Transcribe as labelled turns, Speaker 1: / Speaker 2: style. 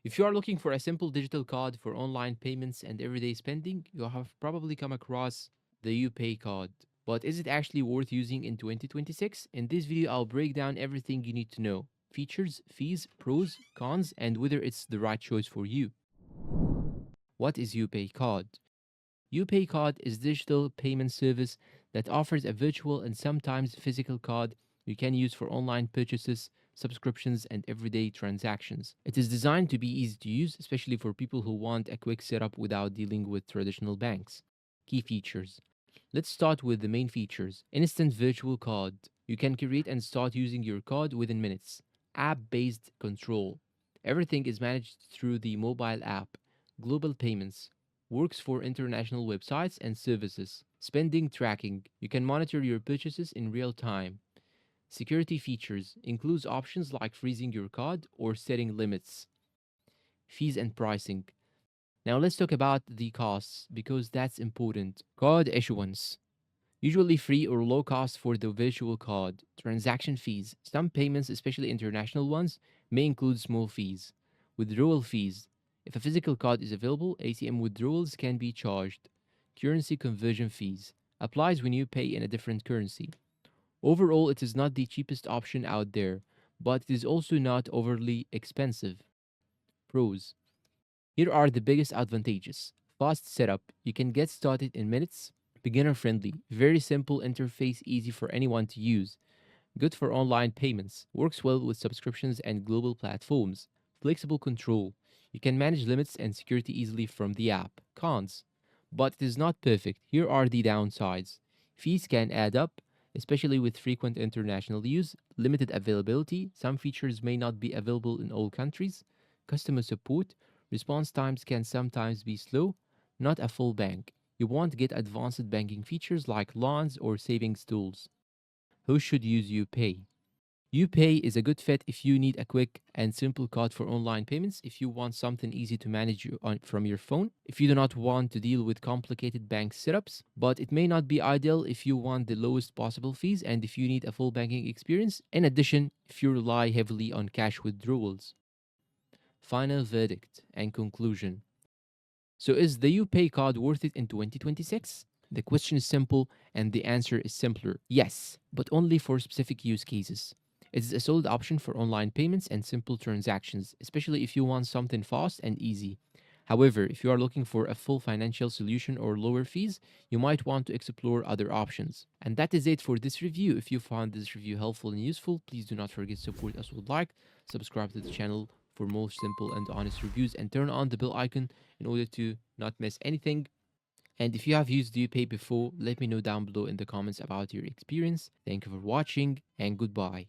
Speaker 1: If you are looking for a simple digital card for online payments and everyday spending, you have probably come across the UPay card. But is it actually worth using in 2026? In this video, I'll break down everything you need to know: features, fees, pros, cons, and whether it's the right choice for you. What is UPay card? UPay card is a digital payment service that offers a virtual and sometimes physical card you can use for online purchases, subscriptions, and everyday transactions. It is designed to be easy to use, especially for people who want a quick setup without dealing with traditional banks. Key features. Let's start with the main features. Instant virtual card. You can create and start using your card within minutes. App-based control. Everything is managed through the mobile app. Global payments. Works for international websites and services. Spending tracking. You can monitor your purchases in real time. Security features includes options like freezing your card or setting limits. Fees and pricing. Now let's talk about the costs because that's important. Card issuance. Usually free or low cost for the virtual card. Transaction fees. Some payments, especially international ones, may include small fees. Withdrawal fees. If a physical card is available, ATM withdrawals can be charged. Currency conversion fees. Applies when you pay in a different currency. Overall, it is not the cheapest option out there, but it is also not overly expensive. Pros. Here are the biggest advantages. Fast setup. You can get started in minutes. Beginner friendly. Very simple interface, easy for anyone to use. Good for online payments. Works well with subscriptions and global platforms. Flexible control. You can manage limits and security easily from the app. Cons. But it is not perfect. Here are the downsides. Fees can add up, especially with frequent international use. Limited availability. Some features may not be available in all countries. Customer support. Response times can sometimes be slow. Not a full bank. You won't get advanced banking features like loans or savings tools. Who should use UPay? UPay is a good fit if you need a quick and simple card for online payments, if you want something easy to manage from your phone, if you do not want to deal with complicated bank setups, but it may not be ideal if you want the lowest possible fees and if you need a full banking experience. In addition, if you rely heavily on cash withdrawals. Final verdict and conclusion. So, is the UPay card worth it in 2026? The question is simple and the answer is simpler. Yes, but only for specific use cases. It is a solid option for online payments and simple transactions, especially if you want something fast and easy. However, if you are looking for a full financial solution or lower fees, you might want to explore other options. And that is it for this review. If you found this review helpful and useful, please do not forget to support us with like, subscribe to the channel for more simple and honest reviews, and turn on the bell icon in order to not miss anything. And if you have used UPay before, let me know down below in the comments about your experience. Thank you for watching and goodbye.